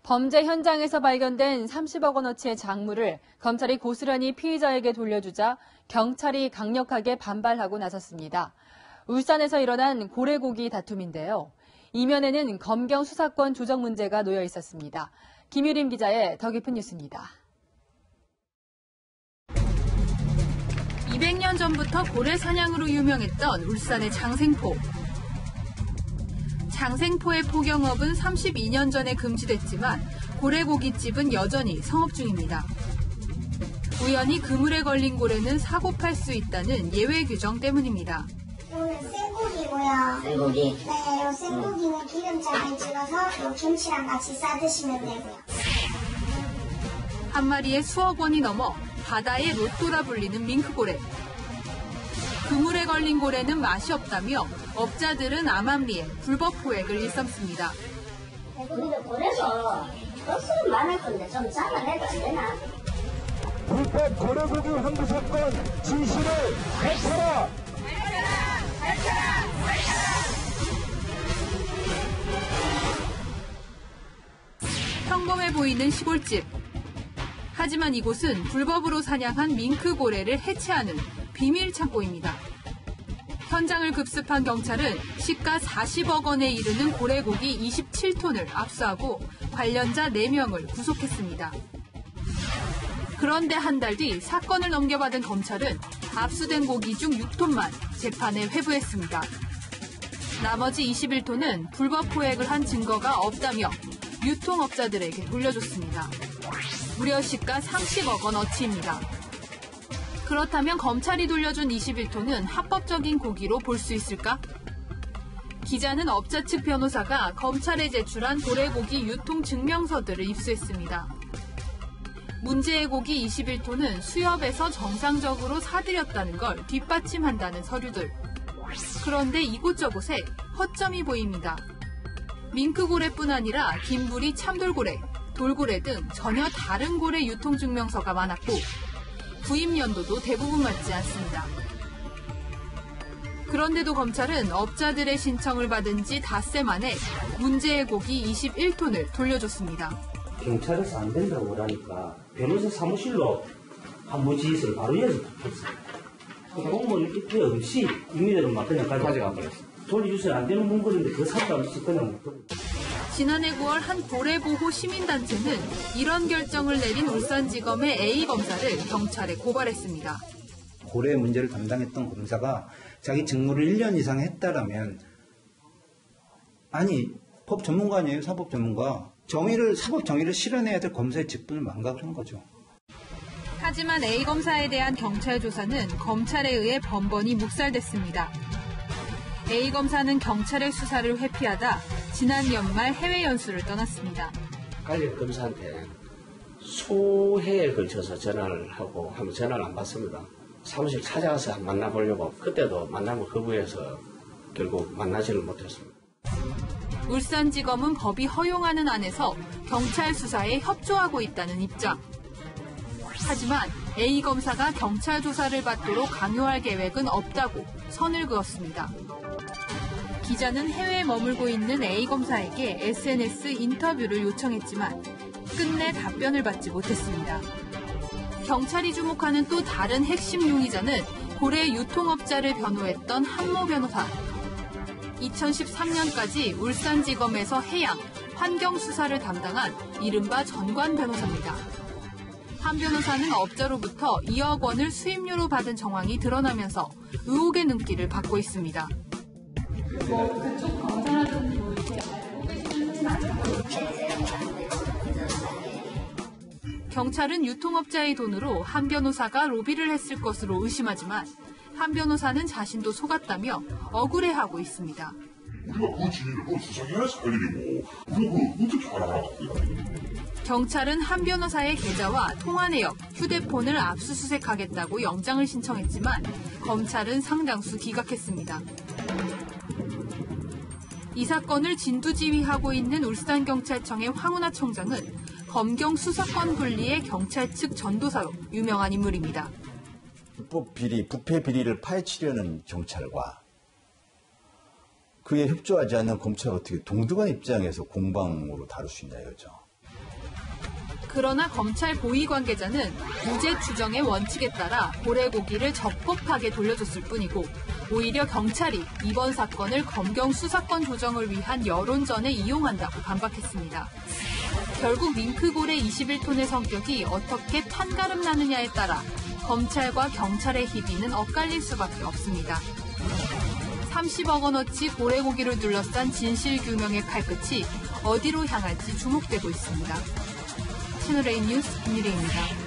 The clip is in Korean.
범죄 현장에서 발견된 30억 원어치의 작물을 검찰이 고스란히 피의자에게 돌려주자 경찰이 강력하게 반발하고 나섰습니다. 울산에서 일어난 고래고기 다툼인데요. 이면에는 검경 수사권 조정 문제가 놓여 있었습니다. 김유림 기자의 더 깊은 뉴스입니다. 200년 전부터 고래 사냥으로 유명했던 울산의 장생포. 장생포의 포경업은 32년 전에 금지됐지만 고래고깃집은 여전히 성업 중입니다. 우연히 그물에 걸린 고래는 사고 팔 수 있다는 예외 규정 때문입니다. 이거는 생고기고요. 생고기? 네, 이 생고기는 기름장에 찍어서 이 김치랑 같이 싸 드시면 되고요. 한 마리에 수억 원이 넘어 바다의 로또라 불리는 밍크고래. 그물에 걸린 고래는 맛이 없다며 업자들은 암암리에 불법 포획을 일삼습니다. 우리도 고래도 버스는 많을 건데 좀 잘라내도 안 되나? 불법 고래고기 환부 사건 진실을 밝혀라! 평범해 보이는 시골집. 하지만 이곳은 불법으로 사냥한 밍크고래를 해체하는 비밀 창고입니다. 현장을 급습한 경찰은 시가 40억 원에 이르는 고래고기 27톤을 압수하고 관련자 4명을 구속했습니다. 그런데 한 달 뒤 사건을 넘겨받은 검찰은 압수된 고기 중 6톤만 재판에 회부했습니다. 나머지 21톤은 불법 포획을 한 증거가 없다며 유통업자들에게 돌려줬습니다. 무려 시가 30억 원어치입니다. 그렇다면 검찰이 돌려준 21톤은 합법적인 고기로 볼 수 있을까? 기자는 업자 측 변호사가 검찰에 제출한 고래고기 유통 증명서들을 입수했습니다. 문제의 고기 21톤은 수협에서 정상적으로 사들였다는 걸 뒷받침한다는 서류들. 그런데 이곳저곳에 허점이 보입니다. 밍크고래뿐 아니라 긴부리 참돌고래, 돌고래 등 전혀 다른 고래 유통증명서가 많았고 구입 연도도 대부분 맞지 않습니다. 그런데도 검찰은 업자들의 신청을 받은 지 닷새 만에 문제의 고기 21톤을 돌려줬습니다. 경찰에서 안 된다고 그러니까 변호사 사무실로 한번 지휘서를 바로 이어서 붙였어요. 공무원 이렇게 없이 임의대로 막 그냥 가져가 버렸어요. 돌려주세요. 안 되는 문건인데 그 사도 없이 그냥 못 돌려. 지난해 9월 한 고래보호 시민단체는 이런 결정을 내린 울산지검의 A검사를 경찰에 고발했습니다. 고래 문제를 담당했던 검사가 자기 직무를 1년 이상 했다라면 아니 법 전문가 아니에요? 사법 전문가. 사법 정의를 실현해야 될 검사의 직분을 망각을 한 거죠. 하지만 A검사에 대한 경찰 조사는 검찰에 의해 번번이 묵살됐습니다. A검사는 경찰의 수사를 회피하다 지난 연말 해외 연수를 떠났습니다. 관련 검사한테 수해에 걸쳐서 전화를 하고 하면 전화를 안 받습니다. 사무실 찾아가서 만나보려고 그때도 만남을 거부해서 결국 만나지를 못했습니다. 울산지검은 법이 허용하는 안에서 경찰 수사에 협조하고 있다는 입장. 하지만 A검사가 경찰 조사를 받도록 강요할 계획은 없다고 선을 그었습니다. 기자는 해외에 머물고 있는 A검사에게 SNS 인터뷰를 요청했지만 끝내 답변을 받지 못했습니다. 경찰이 주목하는 또 다른 핵심 용의자는 고래 유통업자를 변호했던 한모 변호사. 2013년까지 울산지검에서 해양, 환경수사를 담당한 이른바 전관 변호사입니다. 한 변호사는 업자로부터 2억 원을 수임료로 받은 정황이 드러나면서 의혹의 눈길을 받고 있습니다. 그쪽 검사라든지 경찰은 유통업자의 돈으로 한 변호사가 로비를 했을 것으로 의심하지만 한 변호사는 자신도 속았다며 억울해하고 있습니다. 우리가 그 진위를 수사기관에서 할 일이고 우리가 어떻게 알아? 경찰은 한 변호사의 계좌와 통화 내역, 휴대폰을 압수수색하겠다고 영장을 신청했지만 검찰은 상당수 기각했습니다. 이 사건을 진두지휘하고 있는 울산경찰청의 황운하 청장은 검경 수사권 분리의 경찰 측 전도사로 유명한 인물입니다. 불법 비리, 부패 비리를 파헤치려는 경찰과 그에 협조하지 않는 검찰을 어떻게 동등한 입장에서 공방으로 다룰 수 있냐 이거죠. 그러나 검찰 고위 관계자는 무죄 추정의 원칙에 따라 고래고기를 적법하게 돌려줬을 뿐이고 오히려 경찰이 이번 사건을 검경 수사권 조정을 위한 여론전에 이용한다고 반박했습니다. 결국 밍크고래 21톤의 성격이 어떻게 판가름 나느냐에 따라 검찰과 경찰의 희비는 엇갈릴 수밖에 없습니다. 30억 원어치 고래고기를 둘러싼 진실규명의 칼끝이 어디로 향할지 주목되고 있습니다. 채널A 뉴스 김유리입니다.